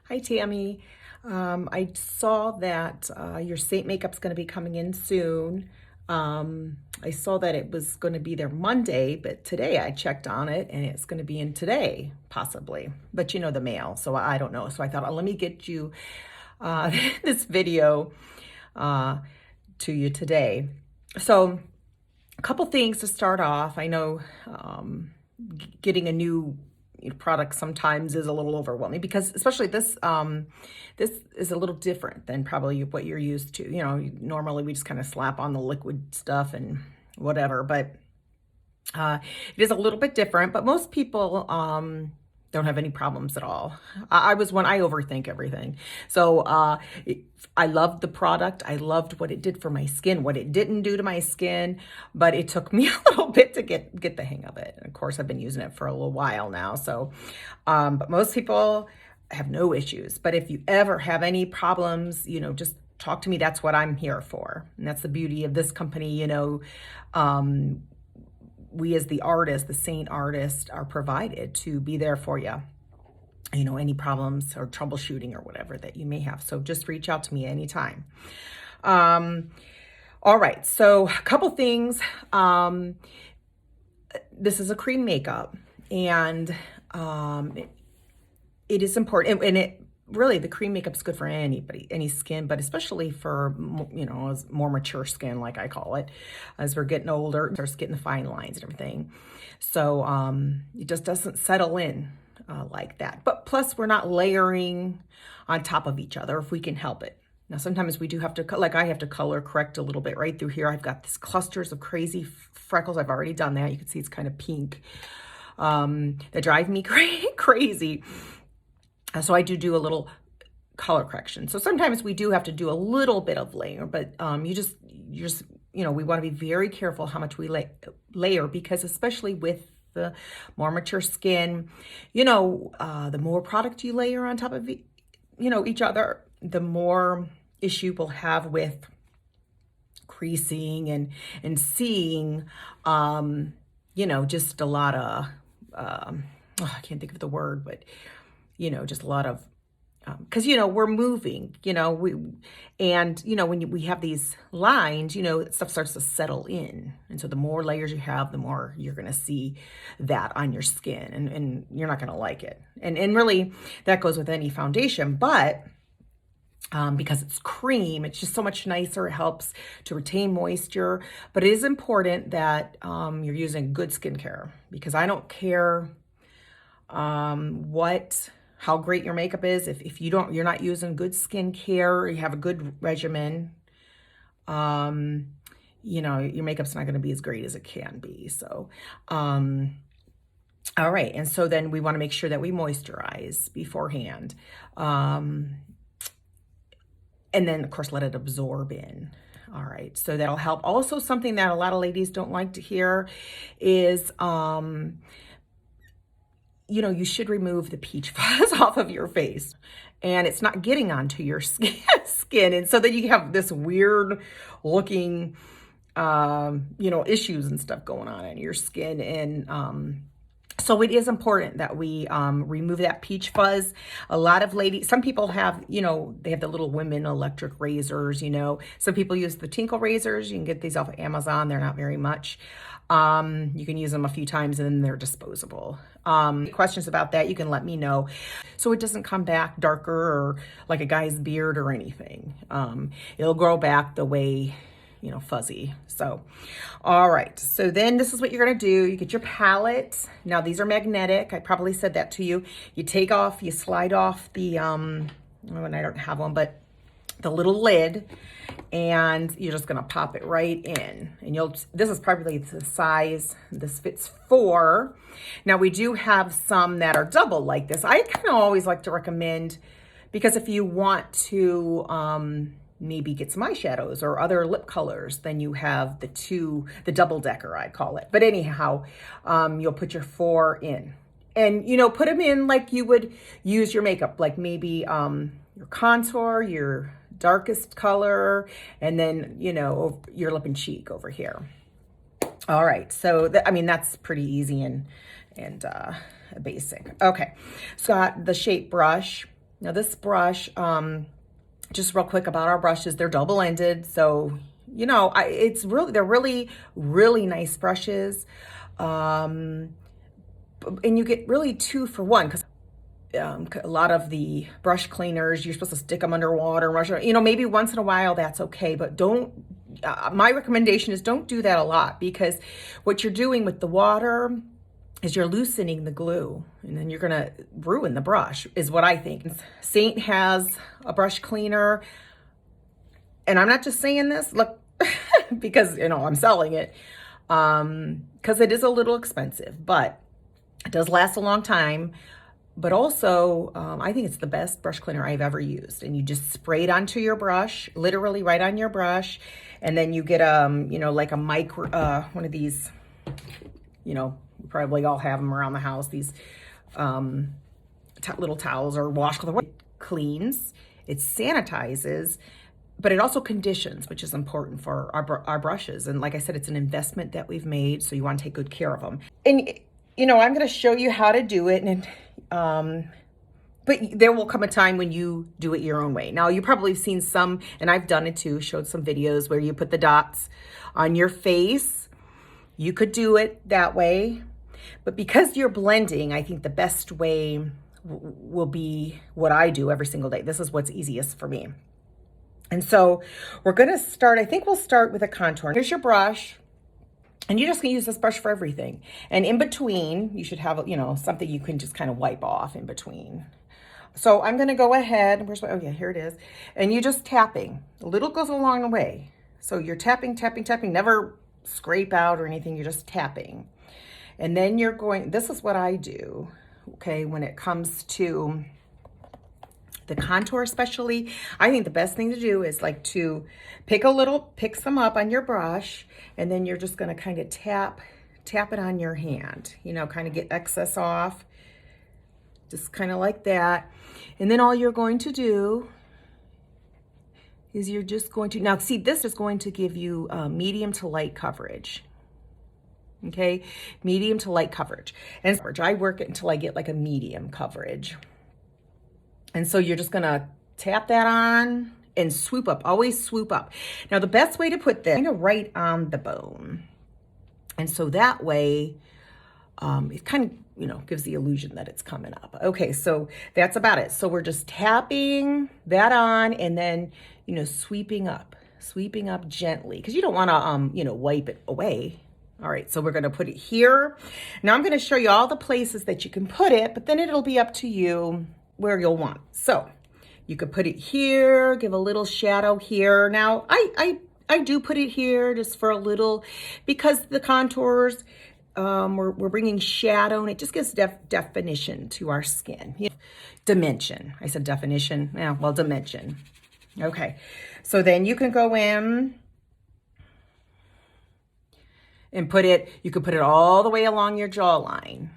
Hi, Tammy. I saw that your Saint makeup's going to be coming in soon. I saw that it was going to be there Monday, but today I checked on it and it's going to be in today, possibly. But you know the mail, so I don't know. So I thought, let me get you this video uh, to you today. So a couple things to start off. I know getting a new product sometimes is a little overwhelming because especially this is a little different than probably what you're used to. You know, normally we just kind of slap on the liquid stuff and whatever, but it is a little bit different. But most people don't have any problems at all. I was one, I overthink everything. So I loved the product. I loved what it did for my skin, what it didn't do to my skin, but it took me a little bit to get the hang of it. And of course, I've been using it for a little while now. So, but most people have no issues. But if you ever have any problems, you know, just talk to me. That's what I'm here for. And that's the beauty of this company, you know. We as the artist, the Seint artist, are provided to be there for you. You know, any problems or troubleshooting or whatever that you may have. So just reach out to me anytime. All right, so a couple things. This is a cream makeup, and it is important, and it really, the cream makeup is good for anybody, any skin, but especially for, you know, more mature skin, like I call it. As we're getting older, it starts getting the fine lines and everything. So it just doesn't settle in like that. But plus, we're not layering on top of each other if we can help it. Now, sometimes we do have to, like I have to color correct a little bit right through here. I've got these clusters of crazy freckles. I've already done that. You can see it's kind of pink. That drive me crazy. So I do a little color correction. So sometimes we do have to do a little bit of layer, but you just, you know, we want to be very careful how much we layer, because especially with the more mature skin, you know, the more product you layer on top of, you know, each other, the more issue we'll have with creasing and seeing, you know, just a lot of, I can't think of the word, but you know, just a lot of, because, you know, we're moving, you know, and, you know, when we have these lines, you know, stuff starts to settle in. And so the more layers you have, the more you're going to see that on your skin, and you're not going to like it. And really that goes with any foundation, but because it's cream, it's just so much nicer. It helps to retain moisture, but it is important that you're using good skincare, because I don't care how great your makeup is. If you're not using good skincare, you have a good regimen, you know, your makeup's not going to be as great as it can be. So, all right. And so then we want to make sure that we moisturize beforehand. And then of course, let it absorb in. All right. So that'll help. Also, something that a lot of ladies don't like to hear is, you know, you should remove the peach fuzz off of your face, and it's not getting onto your skin. And so then you have this weird looking, you know, issues and stuff going on in your skin. And so it is important that we remove that peach fuzz. A lot of ladies, some people have, you know, they have the little women electric razors, you know. Some people use the Tinkle razors. You can get these off of Amazon. They're not very much. You can use them a few times and then they're disposable. Questions about that, you can let me know. So it doesn't come back darker or like a guy's beard or anything. It'll grow back the way, you know, fuzzy. So, all right. So then this is what you're going to do. You get your palette. Now these are magnetic. I probably said that to you. You take off, you slide off the, oh, and I don't have one, but the little lid, and you're just gonna pop it right in. And this is probably the size, this fits 4. Now we do have some that are double like this. I kind of always like to recommend, because if you want to maybe get some eyeshadows or other lip colors, then you have the double decker, I call it. But anyhow, you'll put your 4 in. And, you know, put them in like you would use your makeup, like maybe your contour, your darkest color, and then, you know, your lip and cheek over here. All right, so I mean, that's pretty easy and basic. Okay, so got the shape brush. Now this brush, just real quick about our brushes, they're double-ended. So, you know, they're really, really nice brushes. And you get really 2 for 1 because a lot of the brush cleaners, you're supposed to stick them underwater, you know, maybe once in a while that's okay, but my recommendation is don't do that a lot, because what you're doing with the water is you're loosening the glue, and then you're gonna ruin the brush, is what I think. Seint has a brush cleaner, and I'm not just saying this, look, because, you know, I'm selling it, because it is a little expensive, but it does last a long time. But also, I think it's the best brush cleaner I've ever used. And you just spray it onto your brush, literally right on your brush. And then you get, you know, like a micro, one of these, you know, we probably all have them around the house, these little towels or washcloth. It cleans, it sanitizes, but it also conditions, which is important for our brushes. And like I said, it's an investment that we've made, so you want to take good care of them. And, you know, I'm going to show you how to do it. And but there will come a time when you do it your own way. Now, you probably have seen some, and I've done it too, showed some videos where you put the dots on your face. You could do it that way. But because you're blending, I think the best way will be what I do every single day. This is what's easiest for me. And so we're going to start, I think we'll start with a contour. Here's your brush. And you're just gonna use this brush for everything. And in between, you should have, you know, something you can just kind of wipe off in between. So I'm gonna go ahead, oh yeah, here it is. And you're just tapping. A little goes a long way. So you're tapping, tapping, tapping, never scrape out or anything, you're just tapping. And then you're going, this is what I do, okay, when it comes to the contour especially. I think the best thing to do is like to pick some up on your brush, and then you're just gonna kind of tap it on your hand, you know, kind of get excess off, just kind of like that. And then all you're going to do is you're just going to, now see, this is going to give you medium to light coverage. Okay, medium to light coverage. And I work it until I get like a medium coverage. And so you're just gonna tap that on and swoop up, always swoop up. Now the best way to put this, kind of right on the bone. And so that way, it kind of, you know, gives the illusion that it's coming up. Okay, so that's about it. So we're just tapping that on, and then, you know, sweeping up gently, because you don't wanna, you know, wipe it away. All right, so we're gonna put it here. Now I'm gonna show you all the places that you can put it, but then it'll be up to you where you'll want. So you could put it here, give a little shadow here. Now I do put it here just for a little, because the contours, we're bringing shadow, and it just gives definition to our skin. You know, dimension. I said definition. Yeah, well, dimension. Okay, so then you can go in and put it, you could put it all the way along your jawline.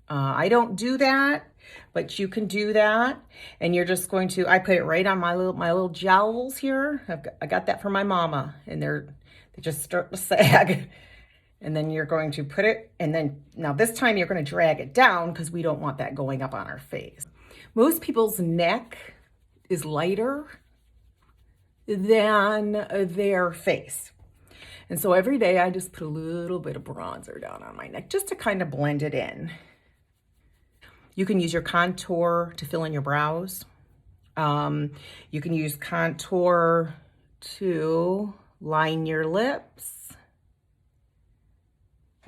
I don't do that, but you can do that. And you're just going to, I put it right on my little jowls here. I got that from my mama, and they just start to sag. And then you're going to put it, and then now this time you're going to drag it down, because we don't want that going up on our face. Most people's neck is lighter than their face. And so every day I just put a little bit of bronzer down on my neck just to kind of blend it in. You can use your contour to fill in your brows. You can use contour to line your lips.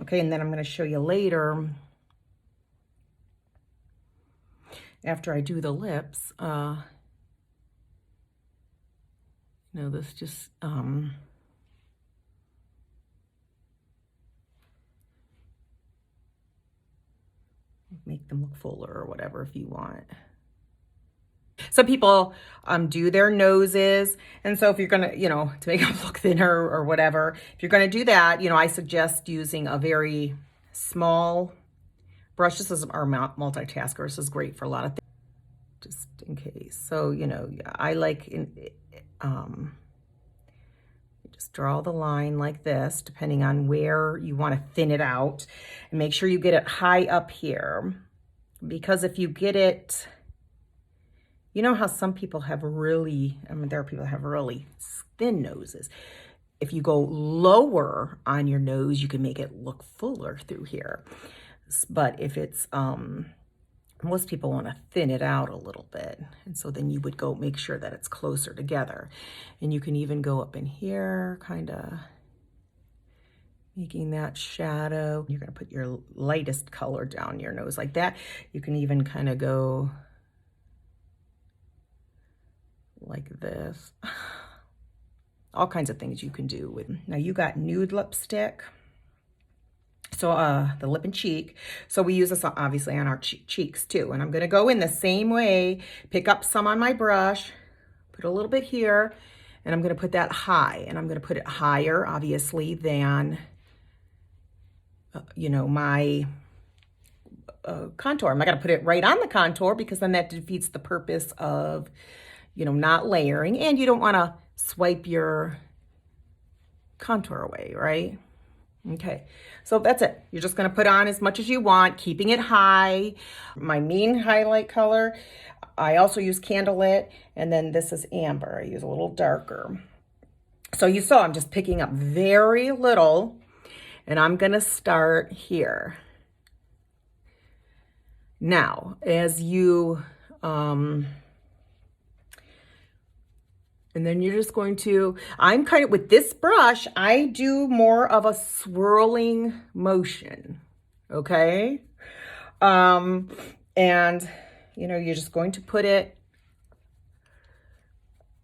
Okay, and then I'm going to show you later, after I do the lips, you know, this just, make them look fuller or whatever if you want. Some people do their noses, and so if you're gonna, you know, to make them look thinner or whatever, if you're gonna do that, you know, I suggest using a very small brush. This is our multitasker. This is great for a lot of things, just in case. So, you know, I like, just draw the line like this, depending on where you want to thin it out, and make sure you get it high up here, because if you get it You know how some people have really, I mean, there are people that have really thin noses. If you go lower on your nose, you can make it look fuller through here. But if it's, most people want to thin it out a little bit. And so then you would go make sure that it's closer together. And you can even go up in here, kind of making that shadow. You're going to put your lightest color down your nose like that. You can even kind of go like this. All kinds of things you can do with. Now you got nude lipstick. So the lip and cheek. So we use this obviously on our cheeks too. And I'm going to go in the same way, pick up some on my brush, put a little bit here, and I'm going to put that high. And I'm going to put it higher, obviously, than, you know, my contour. I'm not going to put it right on the contour because then that defeats the purpose of, you know, not layering. And you don't want to swipe your contour away, right? Okay, so that's it. You're just going to put on as much as you want, keeping it high. My main highlight color, I also use Candlelit, and then this is Amber. I use a little darker. So you saw I'm just picking up very little, and I'm going to start here. Now, as you, and then you're just going to, I'm kind of, with this brush, I do more of a swirling motion, okay? And, you know, you're just going to put it,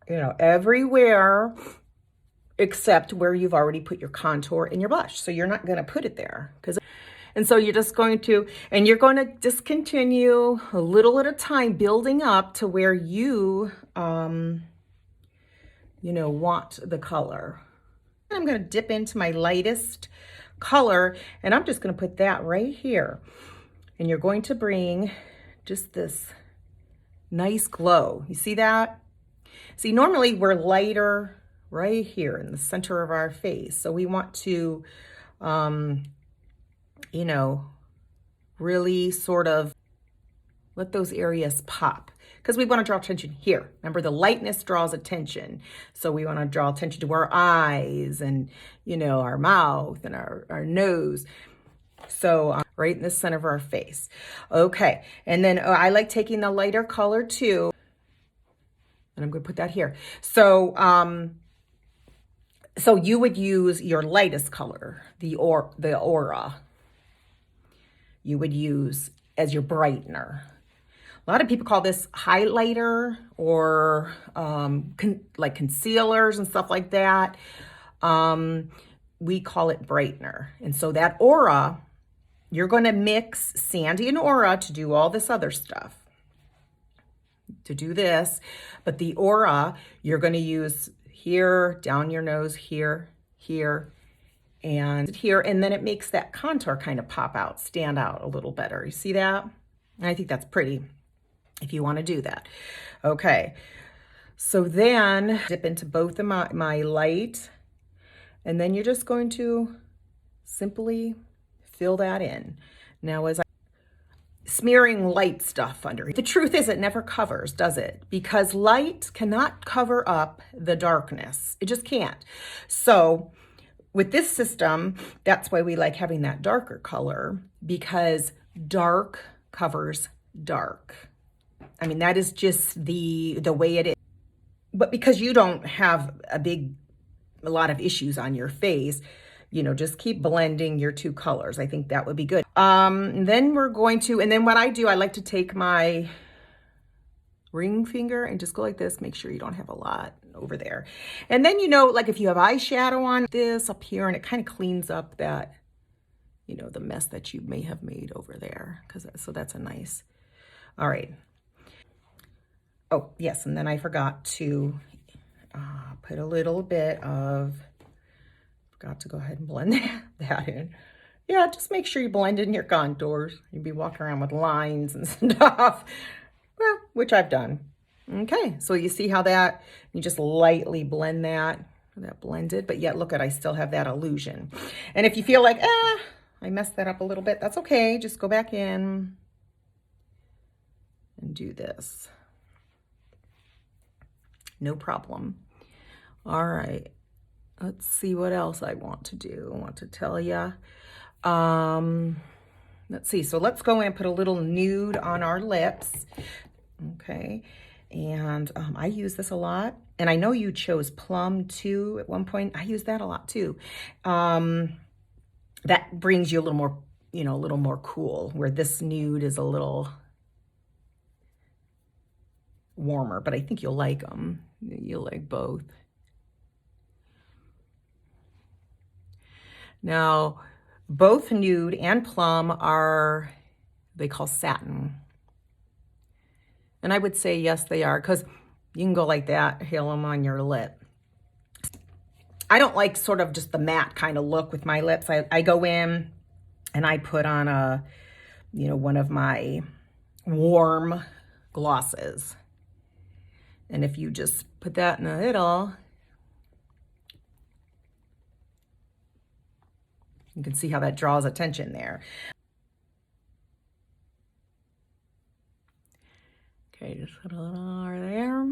you know, everywhere except where you've already put your contour in your blush. So you're not going to put it there. And so you're just going to, and you're going to just continue a little at a time, building up to where you, you know, want the color. I'm going to dip into my lightest color, and I'm just going to put that right here. And you're going to bring just this nice glow. You see that? See, normally we're lighter right here in the center of our face. So we want to, you know, really sort of let those areas pop. Because we want to draw attention here. Remember, the lightness draws attention. So we want to draw attention to our eyes and, you know, our mouth and our nose. So right in the center of our face. Okay. And then I like taking the lighter color too. And I'm going to put that here. So, so you would use your lightest color, the aura. You would use as your brightener. A lot of people call this highlighter or like concealers and stuff like that. We call it brightener. And so that aura, you're going to mix Sandy and aura to do all this other stuff, to do this. But the aura, you're going to use here, down your nose, here, here, and here. And then it makes that contour kind of pop out, stand out a little better. You see that? And I think that's pretty. If you want to do that. Okay, so then dip into both of my light, and then you're just going to simply fill that in. Now, as I'm smearing light stuff under, the truth is it never covers, does it? Because light cannot cover up the darkness. It just can't. So with this system, that's why we like having that darker color, because dark covers dark. I mean, that is just the way it is. But because you don't have a lot of issues on your face, you know, just keep blending your two colors. I think that would be good. Then we're going to, and then what I do, I like to take my ring finger and just go like this. Make sure you don't have a lot over there. And then, you know, like if you have eyeshadow on this up here, and it kind of cleans up that, you know, the mess that you may have made over there. So that's a nice, all right. Oh, yes, and then I forgot to put a little bit of, forgot to go ahead and blend that in. Yeah, just make sure you blend in your contours. You'd be walking around with lines and stuff, well, which I've done. Okay, so you see how that, you just lightly blend that blended, but yet look at, I still have that illusion. And if you feel like, I messed that up a little bit, that's okay. Just go back in and do this. No problem. All right. Let's see what else I want to do. I want to tell you. Let's see. So let's go and put a little nude on our lips. Okay. And I use this a lot. And I know you chose plum too at one point. I use that a lot too. That brings you a little more, a little more cool, where this nude is a little warmer, but I think you'll like them. You'll like both. Now, both nude and plum are, they call satin. And I would say yes, they are, because you can go like that, hail them on your lip. I don't like sort of just the matte kind of look with my lips. I go in and I put on a, one of my warm glosses. And if you just put that in the middle, you can see how that draws attention there. Okay, just put a little more there.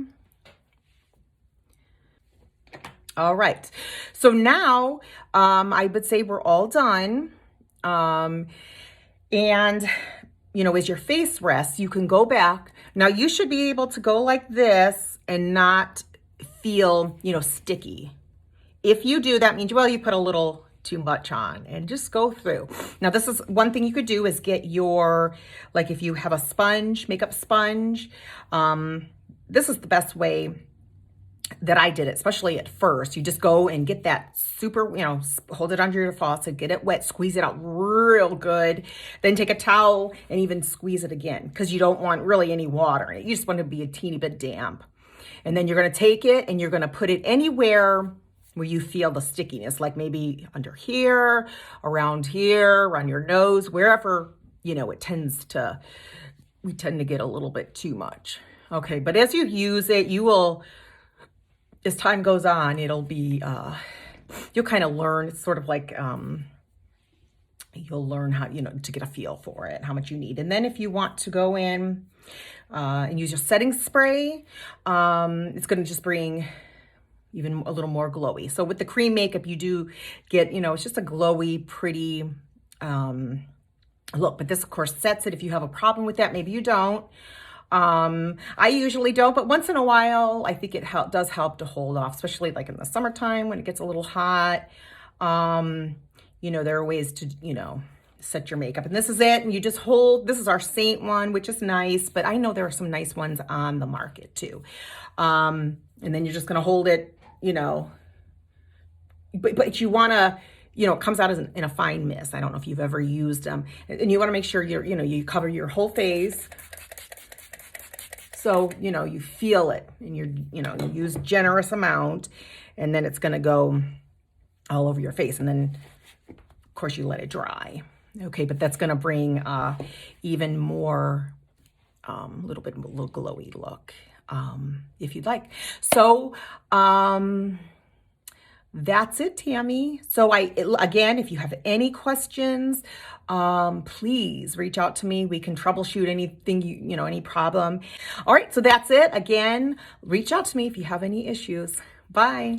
All right, so now I would say we're all done. And, as your face rests, you can go back. Now you should be able to go like this and not feel, sticky. If you do, that means, well, you put a little too much on, and just go through. Now, this is one thing you could do is get your, like if you have a sponge, makeup sponge, this is the best way that I did it, especially at first. You just go and get that super, hold it under your faucet, get it wet, squeeze it out real good, then take a towel and even squeeze it again, because you don't want really any water in it. You just want to be a teeny bit damp. And then you're going to take it and you're going to put it anywhere where you feel the stickiness, like maybe under here, around your nose, wherever, we tend to get a little bit too much. Okay, but as you use it, you will, as time goes on, it'll be, you'll kind of learn. It's sort of like, you'll learn how, to get a feel for it, how much you need. And then if you want to go in and use your setting spray, it's going to just bring even a little more glowy. So with the cream makeup, you do get, it's just a glowy, pretty look. But this, of course, sets it. If you have a problem with that, maybe you don't. I usually don't, but once in a while, I think it does help to hold off, especially like in the summertime when it gets a little hot. There are ways to, set your makeup. And this is it. And you just hold, this is our Seint one, which is nice, but I know there are some nice ones on the market too. And then you're just going to hold it, but you want to, it comes out in a fine mist. I don't know if you've ever used them. And you want to make sure you cover your whole face. So, you feel it, and you use generous amount, and then it's going to go all over your face. And then, of course, you let it dry. Okay, but that's going to bring even more, little glowy look, if you'd like. So, that's it, Tammy. So again, if you have any questions, please reach out to me. We can troubleshoot anything, any problem. All right, so that's it. Again, reach out to me if you have any issues. Bye.